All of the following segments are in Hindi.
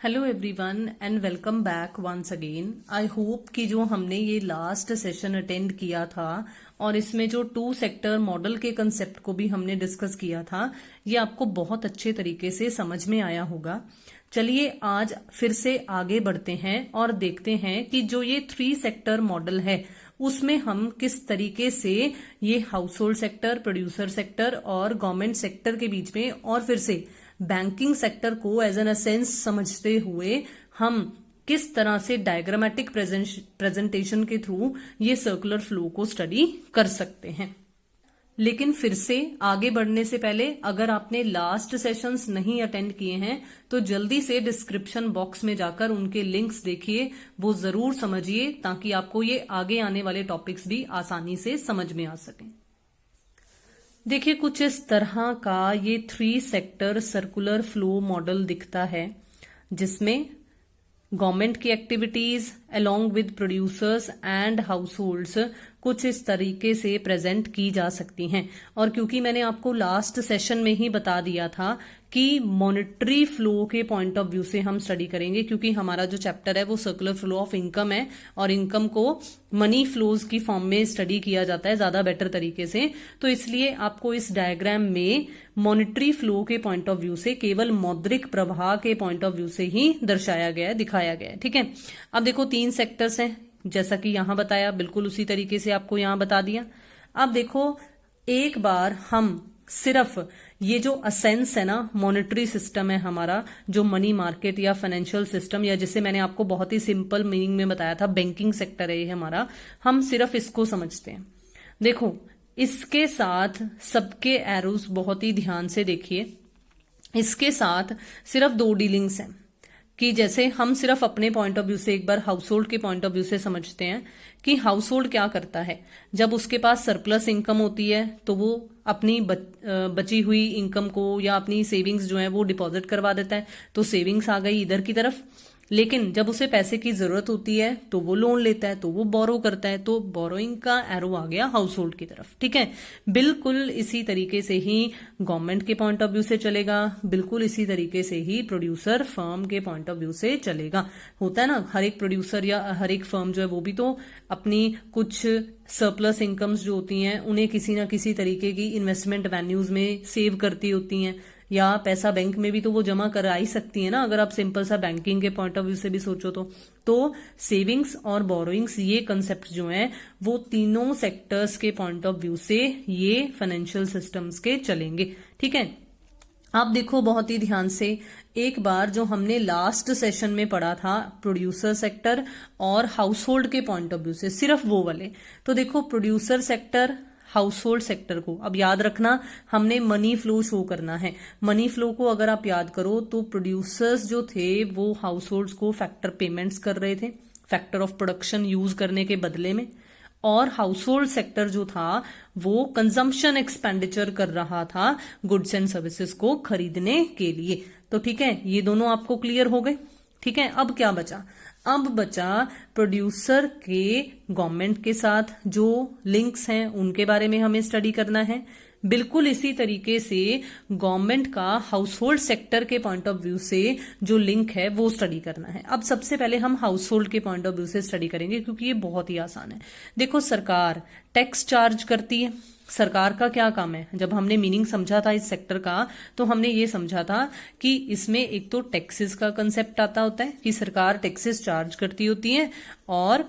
Hello everyone and welcome back once again. I hope कि जो हमने ये लास्ट सेशन अटेंड किया था और इसमें जो 2 सेक्टर मॉडल के कंसेप्ट को भी हमने डिस्कस किया था, ये आपको बहुत अच्छे तरीके से समझ में आया होगा। चलिए आज फिर से आगे बढ़ते हैं और देखते हैं कि जो ये 3 सेक्टर मॉडल है उसमें हम किस तरीके से ये house hold sector, producer sector और गवर्नमेंट सेक्टर के बीच में और फिर से बैंकिंग सेक्टर को एज एन एसेंस समझते हुए हम किस तरह से डायग्रामेटिक प्रेजेंटेशन के थ्रू ये सर्कुलर फ्लो को स्टडी कर सकते हैं। लेकिन फिर से आगे बढ़ने से पहले अगर आपने लास्ट सेशंस नहीं अटेंड किए हैं तो जल्दी से डिस्क्रिप्शन बॉक्स में जाकर उनके लिंक्स देखिए, वो जरूर समझिए ताकि आपको ये आगे आने वाले टॉपिक्स भी आसानी से समझ में आ सकें। देखिए कुछ इस तरह का ये 3 सेक्टर सर्कुलर फ्लो मॉडल दिखता है, जिसमें गवर्नमेंट की activities along with producers and house holds कुछ इस तरीके से प्रेजेंट की जा सकती हैं। और क्योंकि मैंने आपको लास्ट सेशन में ही बता दिया था कि मॉनेटरी फ्लो के पॉइंट ऑफ व्यू से हम स्टडी करेंगे, क्योंकि हमारा जो चैप्टर है वो सर्कुलर फ्लो ऑफ इनकम है और इनकम को मनी फ्लोज की फॉर्म में स्टडी किया जाता है ज्यादा बेटर तरीके से, तो इसलिए आपको इस डायग्राम में मॉनेटरी फ्लो के पॉइंट ऑफ व्यू से, केवल मौद्रिक प्रवाह के पॉइंट ऑफ व्यू से ही दर्शाया गया है, दिखाया गया है। ठीक है, अब देखो 3 सेक्टर्स हैं जैसा कि यहां बताया, बिल्कुल उसी तरीके से आपको यहां बता दिया। अब देखो एक बार हम सिर्फ ये जो असेंस है ना, मॉनेटरी सिस्टम है हमारा, जो मनी मार्केट या फाइनेंशियल सिस्टम, या जिसे मैंने आपको बहुत ही सिंपल मीनिंग में बताया था बैंकिंग सेक्टर है ये हमारा, हम सिर्फ इसको समझते हैं। देखो इसके साथ सबके एरोस बहुत ही ध्यान से देखिए, इसके साथ सिर्फ 2 डीलिंग्स हैं कि जैसे हम सिर्फ अपने पॉइंट ऑफ व्यू से एक बार हाउस होल्ड के पॉइंट ऑफ व्यू से समझते हैं कि हाउस होल्ड क्या करता है। जब उसके पास सरप्लस इनकम होती है तो वो अपनी बची हुई इनकम को या अपनी सेविंग्स जो है वो डिपॉजिट करवा देता है, तो सेविंग्स आ गई इधर की तरफ। लेकिन जब उसे पैसे की जरूरत होती है तो वो लोन लेता है, तो वो बोरो करता है, तो बोरोइंग का एरो आ गया हाउस होल्ड की तरफ। ठीक है, बिल्कुल इसी तरीके से ही गवर्नमेंट के पॉइंट ऑफ व्यू से चलेगा, बिल्कुल इसी तरीके से ही प्रोड्यूसर फर्म के पॉइंट ऑफ व्यू से चलेगा। होता है ना, हर एक प्रोड्यूसर या हर एक फर्म जो है वो भी तो अपनी कुछ सरप्लस इनकम्स जो होती हैं उन्हें किसी ना किसी तरीके की इन्वेस्टमेंट वेन्यूज में सेव करती होती हैं, या पैसा बैंक में भी तो वो जमा करा ही सकती है ना, अगर आप सिंपल सा बैंकिंग के पॉइंट ऑफ व्यू से भी सोचो तो सेविंग्स और बोरोइंग्स ये कंसेप्ट जो हैं वो तीनों सेक्टर्स के पॉइंट ऑफ व्यू से ये फाइनेंशियल सिस्टम्स के चलेंगे। ठीक है, आप देखो बहुत ही ध्यान से, एक बार जो हमने लास्ट सेशन में पढ़ा था प्रोड्यूसर सेक्टर और हाउस होल्ड के पॉइंट ऑफ व्यू से, सिर्फ वो वाले, तो देखो producer sector house hold sector को, अब याद रखना हमने मनी फ्लो शो करना है। मनी फ्लो को अगर आप याद करो तो प्रोड्यूसर्स जो थे वो हाउस होल्ड्स को फैक्टर पेमेंट्स कर रहे थे फैक्टर ऑफ प्रोडक्शन यूज करने के बदले में, और हाउस होल्ड सेक्टर जो था वो कंजम्पशन एक्सपेंडिचर कर रहा था गुड्स एंड सर्विसेज को खरीदने के लिए। तो ठीक है, ये दोनों आपको क्लियर हो गए। ठीक है, अब क्या बचा? अब बचा प्रोड्यूसर के गवर्नमेंट के साथ जो लिंक्स हैं उनके बारे में हमें स्टडी करना है। बिल्कुल इसी तरीके से गवर्नमेंट का हाउस होल्ड सेक्टर के पॉइंट ऑफ व्यू से जो लिंक है वो स्टडी करना है। अब सबसे पहले हम हाउस होल्ड के पॉइंट ऑफ व्यू से स्टडी करेंगे क्योंकि ये बहुत ही आसान है। देखो सरकार टैक्स चार्ज करती है, सरकार का क्या काम है? जब हमने मीनिंग समझा था इस सेक्टर का तो हमने ये समझा था कि इसमें एक तो टैक्सेस का कंसेप्ट आता होता है कि सरकार टैक्सेस चार्ज करती होती है और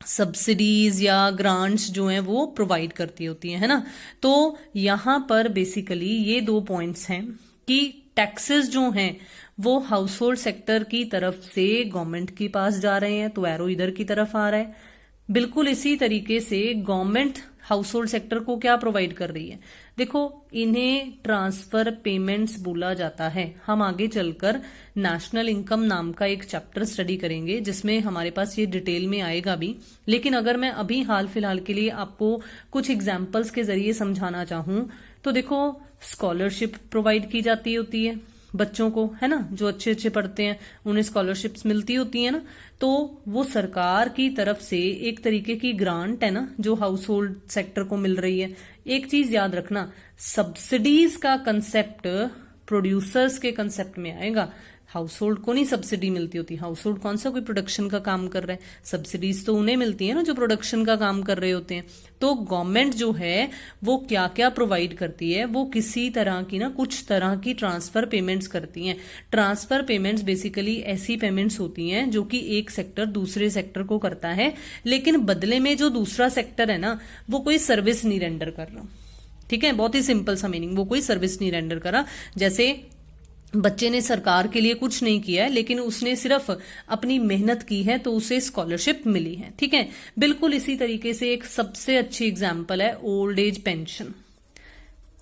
सब्सिडीज या ग्रांट्स जो हैं वो प्रोवाइड करती होती है ना। तो यहां पर बेसिकली ये 2 पॉइंट्स हैं कि टैक्सेस जो हैं वो हाउस होल्ड सेक्टर की तरफ से गवर्नमेंट के पास जा रहे हैं, तो एरो इधर की तरफ आ रहा है। बिल्कुल इसी तरीके से गवर्नमेंट हाउस होल्ड सेक्टर को क्या प्रोवाइड कर रही है? देखो इन्हें ट्रांसफर पेमेंट्स बोला जाता है। हम आगे चलकर नेशनल इनकम नाम का एक चैप्टर स्टडी करेंगे जिसमें हमारे पास ये डिटेल में आएगा भी, लेकिन अगर मैं अभी हाल फिलहाल के लिए आपको कुछ एग्जांपल्स के जरिए समझाना चाहूं तो देखो स्कॉलरशिप प्रोवाइड की जाती होती है बच्चों को, है ना, जो अच्छे अच्छे पढ़ते हैं उन्हें स्कॉलरशिप्स मिलती होती है ना, तो वो सरकार की तरफ से एक तरीके की ग्रांट है ना जो हाउस होल्ड सेक्टर को मिल रही है। एक चीज याद रखना, सब्सिडीज का कंसेप्ट प्रोड्यूसर्स के कंसेप्ट में आएगा। हाउस होल्ड को नहीं सब्सिडी मिलती होती, हाउस होल्ड कौन सा कोई प्रोडक्शन का काम कर रहा है, सब्सिडीज तो उन्हें मिलती है ना जो प्रोडक्शन का काम कर रहे होते हैं। तो गवर्नमेंट जो है वो क्या क्या प्रोवाइड करती है, वो किसी तरह की ना कुछ तरह की ट्रांसफर पेमेंट्स करती हैं। ट्रांसफर पेमेंट्स बेसिकली ऐसी पेमेंट्स होती हैं जो कि एक सेक्टर दूसरे सेक्टर को करता है, लेकिन बदले में जो दूसरा सेक्टर है ना वो कोई सर्विस नहीं रेंडर कर रहा। ठीक है, बहुत ही सिंपल सा मीनिंग, वो कोई सर्विस नहीं रेंडर कर रहा। जैसे बच्चे ने सरकार के लिए कुछ नहीं किया है लेकिन उसने सिर्फ अपनी मेहनत की है तो उसे स्कॉलरशिप मिली है। ठीक है, बिल्कुल इसी तरीके से एक सबसे अच्छी एग्जांपल है old age pension.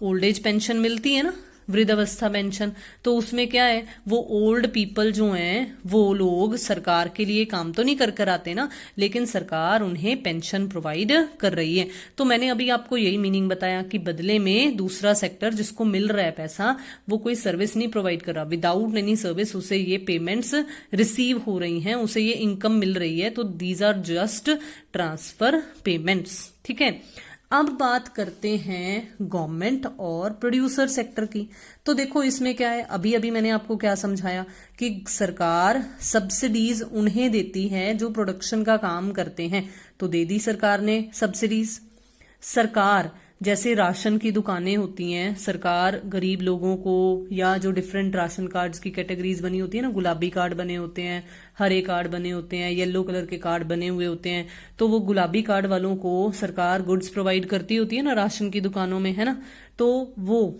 Old age pension मिलती है ना, वृद्धावस्था पेंशन, तो उसमें क्या है, वो ओल्ड पीपल जो हैं वो लोग सरकार के लिए काम तो नहीं कर कर आते ना, लेकिन सरकार उन्हें पेंशन प्रोवाइड कर रही है। तो मैंने अभी आपको यही मीनिंग बताया कि बदले में दूसरा सेक्टर जिसको मिल रहा है पैसा वो कोई सर्विस नहीं प्रोवाइड कर रहा, विदाउट एनी सर्विस उसे ये पेमेंट्स रिसीव हो रही हैं, उसे ये इनकम मिल रही है। तो these are just transfer payments. ठीक है, अब बात करते हैं गवर्नमेंट और प्रोड्यूसर सेक्टर की। तो देखो इसमें क्या है, अभी अभी मैंने आपको क्या समझाया कि सरकार सब्सिडीज उन्हें देती है जो प्रोडक्शन का काम करते हैं, तो दे दी सरकार ने सब्सिडीज। सरकार जैसे राशन की दुकानें होती हैं, सरकार गरीब लोगों को या जो डिफरेंट राशन कार्ड्स की कैटेगरीज बनी होती है ना, गुलाबी कार्ड बने होते हैं, हरे कार्ड बने होते हैं, येलो कलर के कार्ड बने हुए होते हैं, तो वो गुलाबी कार्ड वालों को सरकार गुड्स प्रोवाइड करती होती है ना राशन की दुकानों में, है ना, तो वो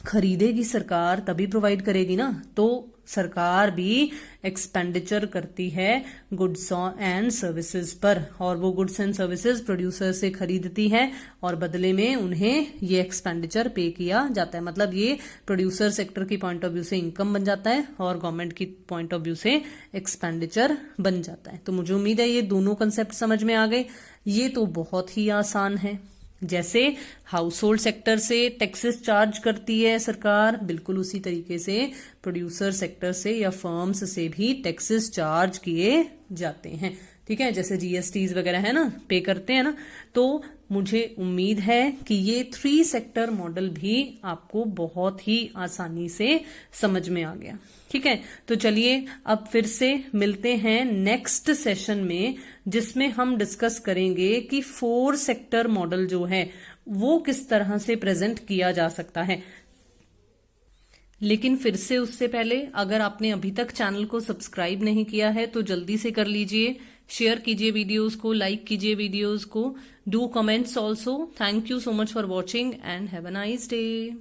खरीदेगी सरकार तभी प्रोवाइड करेगी ना। तो सरकार भी एक्सपेंडिचर करती है गुड्स एंड सर्विसेज पर, और वो गुड्स एंड सर्विसेज प्रोड्यूसर से खरीदती है और बदले में उन्हें ये एक्सपेंडिचर पे किया जाता है। मतलब ये प्रोड्यूसर सेक्टर की पॉइंट ऑफ व्यू से इनकम बन जाता है और गवर्नमेंट की पॉइंट ऑफ व्यू से एक्सपेंडिचर बन जाता है। तो मुझे उम्मीद है ये दोनों कंसेप्ट समझ में आ गए। ये तो बहुत ही आसान है। जैसे हाउस होल्ड सेक्टर से टैक्सेस चार्ज करती है सरकार, बिल्कुल उसी तरीके से प्रोड्यूसर सेक्टर से या फर्म्स से भी टैक्सेस चार्ज किए जाते हैं। ठीक है, जैसे जीएसटीज वगैरह है ना, पे करते हैं ना। तो मुझे उम्मीद है कि ये 3 सेक्टर मॉडल भी आपको बहुत ही आसानी से समझ में आ गया। ठीक है, तो चलिए अब फिर से मिलते हैं नेक्स्ट सेशन में, जिसमें हम डिस्कस करेंगे कि 4 सेक्टर मॉडल जो है वो किस तरह से प्रेजेंट किया जा सकता है। लेकिन फिर से उससे पहले अगर आपने अभी तक चैनल को सब्सक्राइब नहीं किया है तो जल्दी से कर लीजिए, शेयर कीजिए वीडियोस को, लाइक कीजिए वीडियोस को, do comments also. Thank you so much for watching and have a nice day.